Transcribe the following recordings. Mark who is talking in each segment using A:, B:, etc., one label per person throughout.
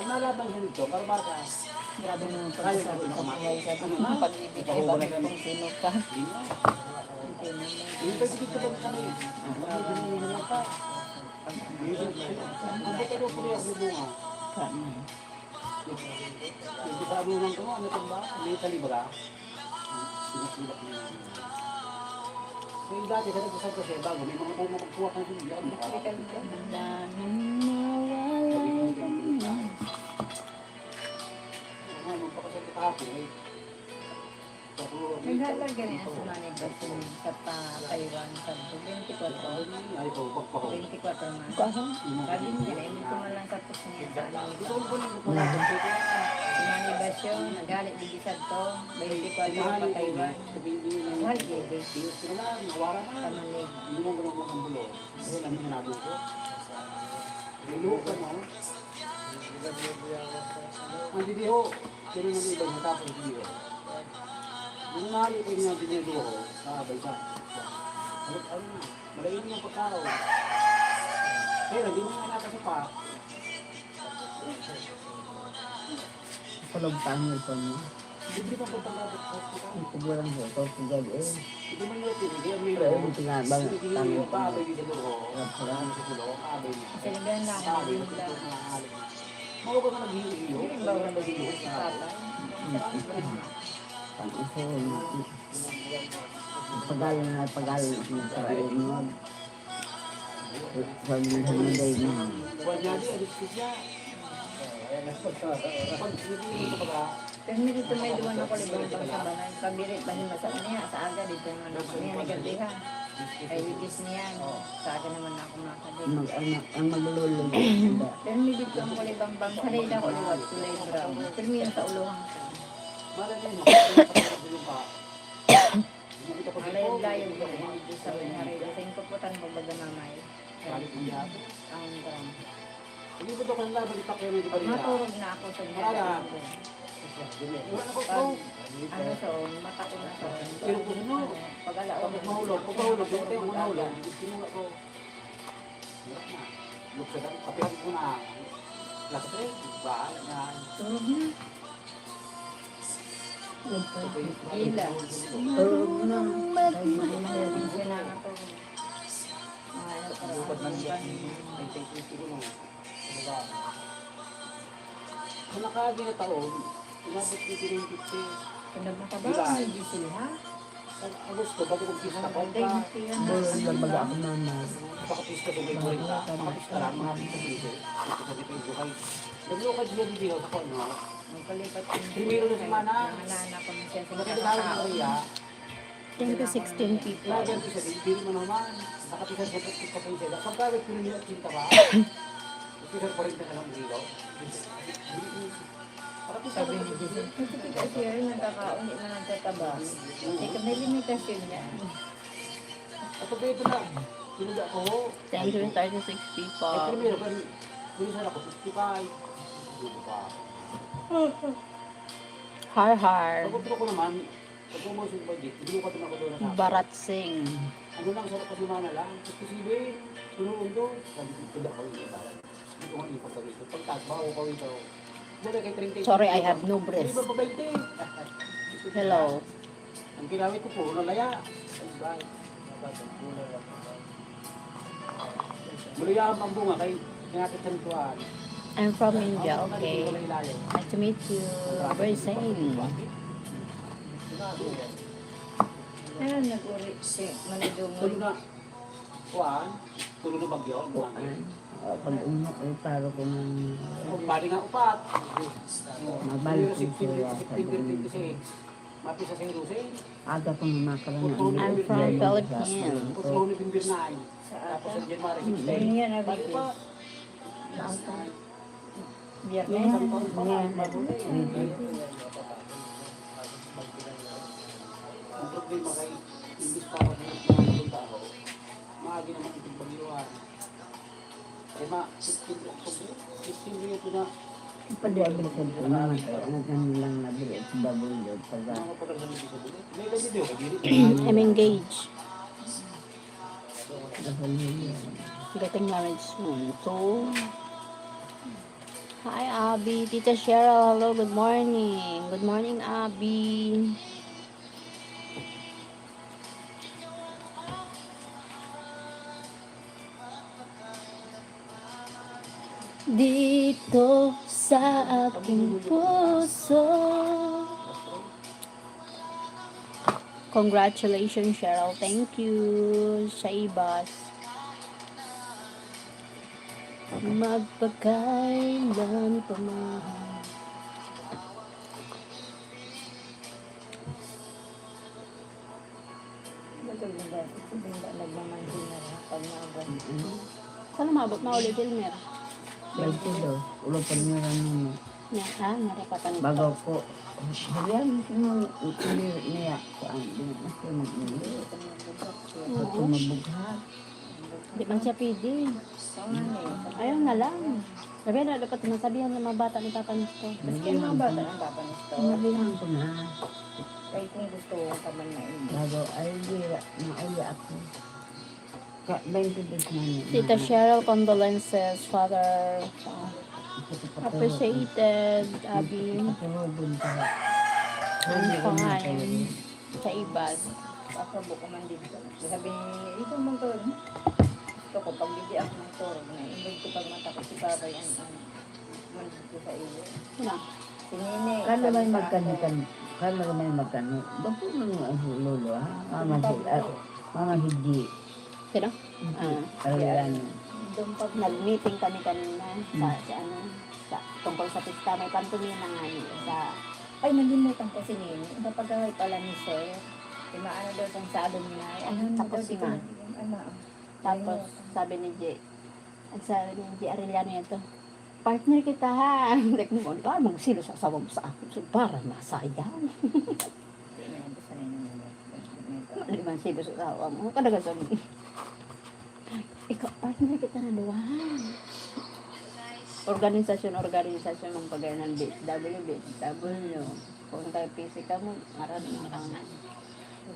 A: Ang nalaban siya nito, Barbara.
B: Grabe naman pagsasabi sa buhay sa pag-ibig ay bakit kung sino ka.
A: Yung pagsigit ka ba kami? Hindi pa. Ang butalo ko rin ako bunga. Hindi sa abungan ko, ano ito ba? Hindi talibra. Sinasilak niya. So yung dati, kasi sa kasi bago, may mga tayo magkuha ka ng bigyan. Magpakasakit ako eh.
B: Naglalagyan niya sa manifestation sa Taiwan sa 24.
A: Ay po, pagpako.
B: 24 months. Sabi niya na, hindi ko malang tapos niya sa ano. Sa manifestation, nagalit bigisad to, 24 pa Taiwan. Mahal gede. Sa Manila.
A: Hindi mo ganun mga bulo. Kasi lang yung nabo ko. Luho ka mo. Ang didiho. Pero naman ibang natapos ang didiho. Yung nali ko yung didiho ko, nakabay ka. Malayin yung pagkao. Pero di mo nga nakasipa.
C: Kulog tangil pa mo.
A: Hindi pa pagkakabot.
C: Ang kubulang ko, ito pagkag eh.
A: Hindi man yun, hindi ang
C: Pero
A: milo.
C: yung tinabang
A: Hindi
C: tangil
A: yung
C: pa mo.
A: paabay dito ko. Wala sa kulo, abay niya.
B: Kasi nagyan lang ako
A: Sabi,
B: yung
A: ito
B: lang.
A: na alit. Mga ba ka nag-hiyo? Hindi ba ka nag-hiyo?
C: Pag iso, pagal yung sarili mo. Sabi mo sa mga day mo.
A: Buwan niya di, alis ko siya. Pag hindi ko pa
B: Pero may dito may duwan ako libang pang sa banay. Pabirit pa hima sa niya. Sa aga dito yung anak ko niya. Nagadiha. Ay wigis niya. Sa aga naman ako makadiha.
C: Ang maglulong.
B: Pero may dito ang kulibang bang. Sanay na ko liwat kulay brown. Pero may sa uluhang.
A: malay mo.
B: Malayo-layo ko na yung dito sa Manharay. Sa yung puputan mo baga mamay. Ang brown.
A: Hindi ba ito kung nabalik ako yun?
B: Maturog na ako sa
A: Marala.
B: mga.
A: Wala
B: Pag ano sa mata ko na sa
A: Pero kung ano,
B: pag alaw
A: pag mahulog, yung tayo mahulog, sinula ko. Luksadan, kapihan ko na. Lastre, ba?
B: turog na. Gila.
C: Turog na.
B: Hindi na ako.
A: Lupat man yan. Ay, ko no. Kung nakagi na taon, inabot ko din 50.
B: Kanda mo ka ba? May diesel ha?
A: Agosto, bago kong pista pa
B: Day
A: pa.
B: mo siya na.
C: Bulong baga ako naman.
A: Pakapista ko may 40. Pakapista lang, mga pista dito. Ito sa dito yung buhay. Naglukad siya dito sa kono.
B: Magpalipat ko.
A: Primero na si Mana.
B: Nangalana ko na siya sa
A: Bakit tawag ng Maria?
D: 10 to 16 people.
A: Lagyan ko siya dito, hindi mo naman. Nakapisa sa pagkita ko siya. Pagkawit ko nila kinta ba? Pisa pa rin na lang dito.
B: Sabi ni Jesus, kasi rin nagkakaunit na nagtataba. Ika may limitasyon niya.
A: At pag ito na, sinuga ko.
D: 10 to 36
A: Ay,
D: people.
A: primero, kung ako, 55. Dito pa.
D: Har har.
A: Pagkutro ko naman, pag umusin ko dito, hindi ko ka ako doon na.
D: Barat Singh.
A: Ano lang, sarap kasi mana lang. Kasi sibe, tunoon doon. Sabi ko, tidak ko yung iba. Hindi ko nga ipas sa dito. Pagtagba ko pa ito. Muna kay 30.
D: Sorry, I have no
A: Hindi
D: breath.
A: ba pa 20?
D: Hello.
A: Ang ginawit ko po, nalaya. Mulaya ang bunga kay natin santuan.
D: I'm from India, okay. Nice to meet you. Very same.
B: Ayun, nag-uri si
A: Tulo
B: Manidungon.
A: na. Kuan, tulo na bagyo. Kuan.
C: Pag umok ay paro ko ng
A: Bali nga upat.
C: mabalik ko
A: September
C: siya.
A: 26. Mapisa sa Hirusay.
C: Aga ko namakala na.
D: I'm from Philippines.
A: Putlo ni Bimbirnay. Tapos sa January 16.
B: Ayun yan,
A: Bali
B: nabigay.
A: pa.
B: Biyernes.
A: Ang problema kay imbis pa ako sa tao, maagi naman itong pag-iwan. Kaya 15 minutes na
C: Padabi sa ito naman. Nagano lang nabili at double load. Pagka
A: mga pagkakas sa bulit. May ilan dito, kadiri.
D: I'm engaged.
C: double load.
D: Getting married soon. So, Hi, Abby. Tita Cheryl, hello, good morning. Good morning, Abby. Dito sa aking puso. Congratulations, Cheryl. Thank you, Shaibas. Magpakailan pa man.
B: Nagmamansin na lang pag naabot.
D: Saan umabot na ulit, Elmer?
C: 22. Ulo pa niya naman.
D: Narapatan ito.
C: Bago ko. Sabihan mo niya ko ang mas ko mag-uwi. Ako mabughat.
D: Di man siya pwede. Ayaw na lang. Sabi na, dapat nasabihan ng mga bata ni Papa nito.
B: Maski yung mga bata ng Papa ni Store.
C: Sinabihan ko na.
B: Kaya kung gusto ka man na hindi.
C: Bago ay nauwi ako. 22 na niya.
D: Tita Cheryl, condolences, Father. Appreciated, Abby.
C: Patulogin ka.
D: Ang pangalan sa ibad.
B: Pasabo ko man dito. Sabi niya, ito mong to. Gusto ko, pag bibiyak ng toro, na imbag ko pag mata ko si Papa yan. Mandig ko sa iyo.
D: Ano?
B: Sinini.
C: Kala may magkanikan. Kala may magkano. Bago mo ang lolo ha. Mama hindi.
D: Sino?
C: Ayan.
B: Doon pag
D: Nag-meeting kami kanina sa tungkol sa pista. May pantumina nga sa
B: ay, nalimutan ko si Nini. Napagaway pala ni Sir. Maano daw siyang sa alumni. Ano
D: Tapos
B: daw, di ko
D: na.
B: ano.
D: Tapos sabi ni Arellano ito, partner kita ha. Like mo, di ba mong silo sa asawa mo sa akin? So, para masayang. Ano man silo sa asawa mo? Kadaga sa ikaw, partner kita na duwan. Organisasyon ng pagay ng BHW. Kung tayo PC ka mo, maraming marangan.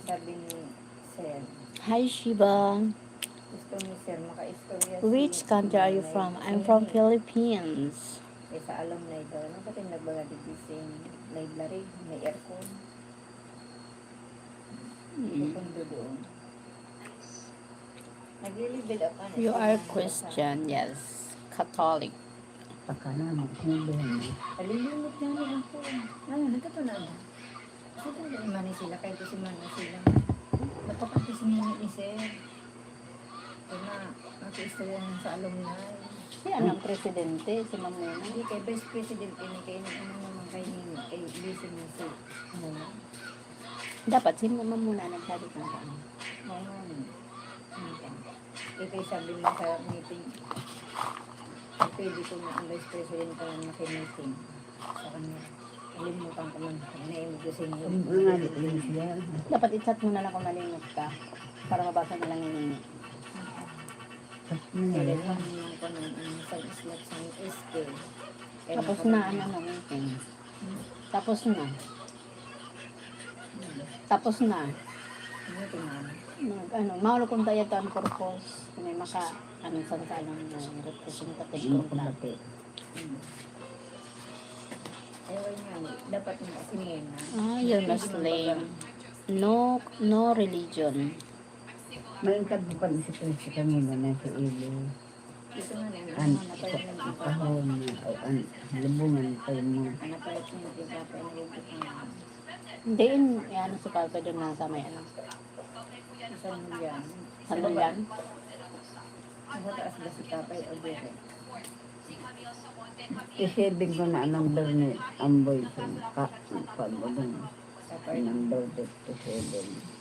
B: Sabi ni Sir,
D: Hi, Shiba.
B: gusto ni Sir maka-istorya
D: Which country are you from? I'm from Philippines.
B: Sa alumni daw. Ano ba tayo nagbaga dito sa library? May aircon. Pupundo doon. Nagli-level up ka na.
D: You are Christian, yes. Catholic.
C: Pakala mo. Sinabihan mo.
B: Nalilimot na niya ako. Ano, nagkatunod. Kasi talaga mani sila, kahit si mani sila. Napapagkis niya ni Sir. Kaya na, mag-istorya ng sa alumni.
D: Si anong presidente? Si Ma'am Nena?
B: Hindi kay Vice President, kay ano naman kay Vice ni si ano.
D: Dapat si Ma'am muna nagsabi kung saan.
B: Ito yung sabi mo sa meeting. Pwede ko na ang Vice President ka lang maki-meeting sa kanya. Nalimutan ko man. Naimig ko sa inyo.
C: Nga rin siya.
D: Dapat i-chat mo na lang kung malimot ka. Para mabasa nilang yung
B: Kaya lang yung ko nun, sa islat sa SK.
D: Tapos na, meeting. Tapos na. Tapos na.
B: Meeting na.
D: Maulo kong tayo ang purpose. May maka, sa alam na representative kong dati.
B: Ewan nga, dapat mo kasi na.
D: You're Muslim. No religion.
C: Malingkad mo pa si Prince kanina na sa ilo.
B: Ito nga na,
C: An,
B: napalit ng iba.
C: kahon na, o an, lubungan tayo mo.
B: Napalit ng iba, pero nalibot na.
D: Hindi, ano si Papa doon nasa may ano.
B: Isang milyan.
D: Ano yan?
B: Ang mataas ba si Papay o Bere?
C: Isibig ko na ang number ni Amboy sa pag-ubong.
B: Papay
C: Ang
B: ng
C: number 57.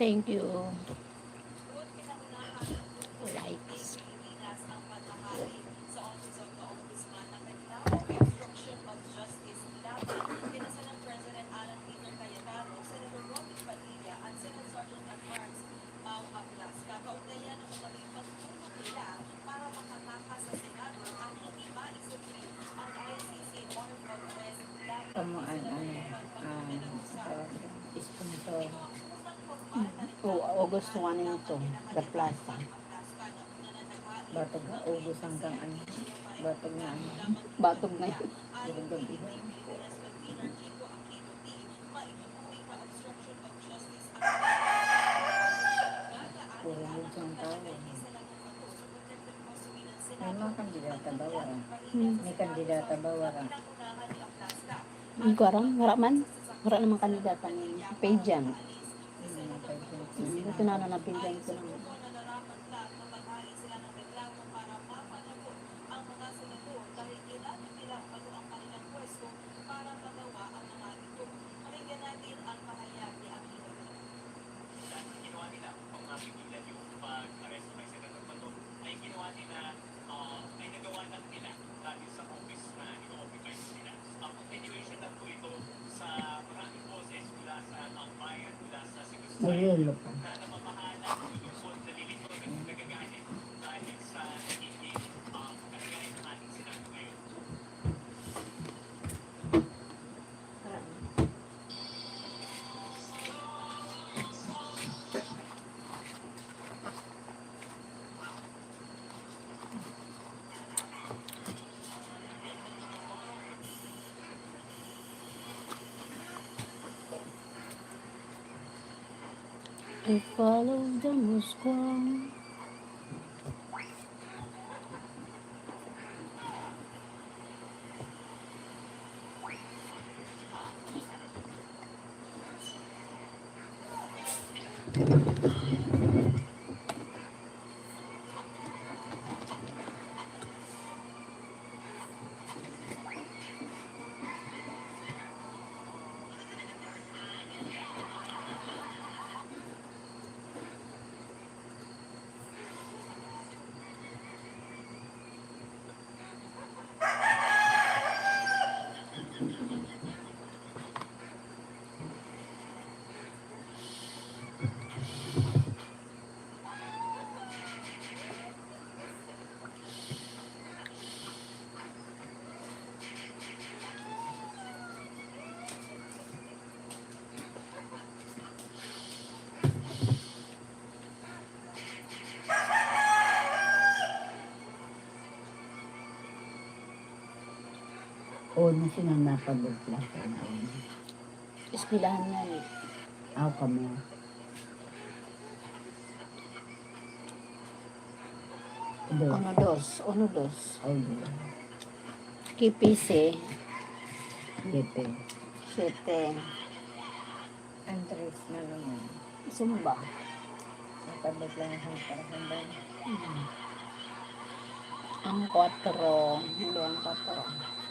D: Thank you. Likes.
B: Kamuan, sponsor.
D: August 1 nito. The Plaza.
B: Bato ka, August hanggang ano. Batog na ano.
D: Batog na yun.
B: Gabi-gabi. Puro bunsong tao. May mga kandidata ba wala? May kandidata ba wala?
D: Hindi ko aram. Wala man. Wala namang kandidata ni Pejan.
B: Hindi na kayo.
D: Ito na nanapindan ko lang.
C: May yelo pa.
D: I follow the Moscow.
C: Una sila napabukla sa naon.
D: Eskwelahan niya eh.
C: Aw kami. Dos.
D: Uno, dos. Uno, dos.
C: Aw dua.
D: KPC.
C: Siete.
D: Siete.
B: Andres na naman.
D: Sumba.
B: Natabot lang ang para sa bayan.
D: Ang 4. Hindi ang 4.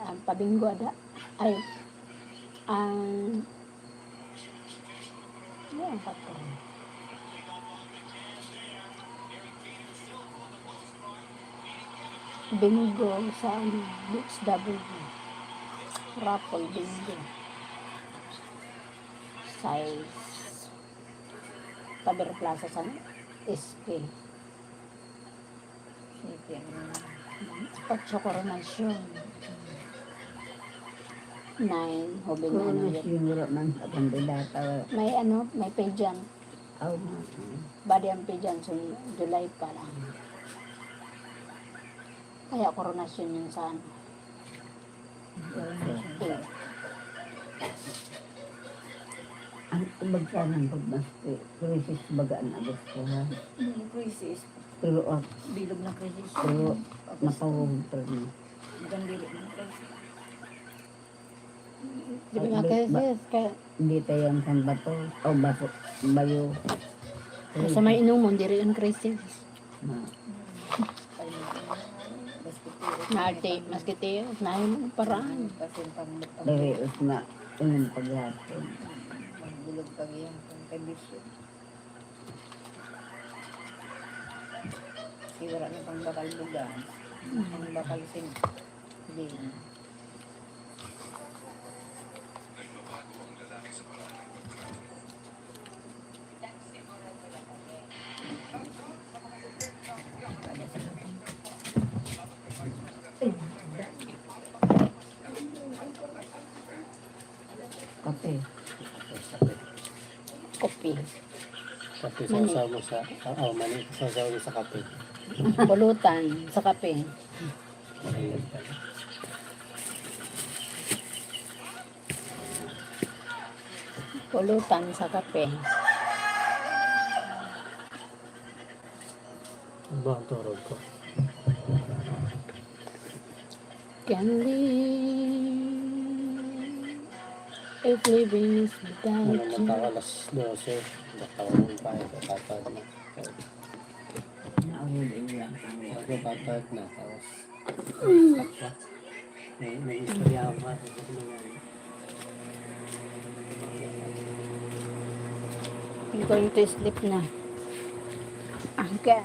D: Ang pabinggo ada. Ay. Ang... Ang 4. Bingo sa DXW. Raffle bingo. Size. Taber Plaza sa SP.
B: Sige,
D: Ocho Coronation. 9 Hobin
C: Kung
D: ano
C: ano
D: yun.
C: yung wala man sa kandidata.
D: May ano, may pageant.
C: Aw na.
D: Body ang pageant so July pa lang. Kaya coronation yun sa ano. Eh,
C: Ang bagka ng pagmaski. Krisis baga na gusto ha.
B: yung crisis.
C: Pero
B: Bilog na crisis.
C: pero napawag pa rin.
B: Magandili ng crisis.
D: di ba nga kaya
C: Hindi tayo ang sambato. O baso. Bayo.
D: sa may inumon, di rin ang crisis.
C: Na.
D: Narte, maskite, nahin ang paraan.
B: Kasi pang
C: Dari na. Yung paghapon.
B: bilog pag yan. Pang kondisyon. Sigura na pang bakal bugan. Pang bakal sing. Hindi.
C: Kape.
D: Kopi.
E: Kasi sasaw mo sa, mani, sasaw mo sa kape.
D: Pulutan sa kape.
E: Ayan pala.
D: Pulutan sa kape.
E: Ano ba ang turog ko?
D: Can live if living is without
E: Ano
D: you.
E: naman alas 12. Nakawin pa ito. Tatag na.
C: Nahuli lang kami.
E: Ako tatag na. Tapos, may istorya ako pa.
D: I'm going to sleep na. Okay.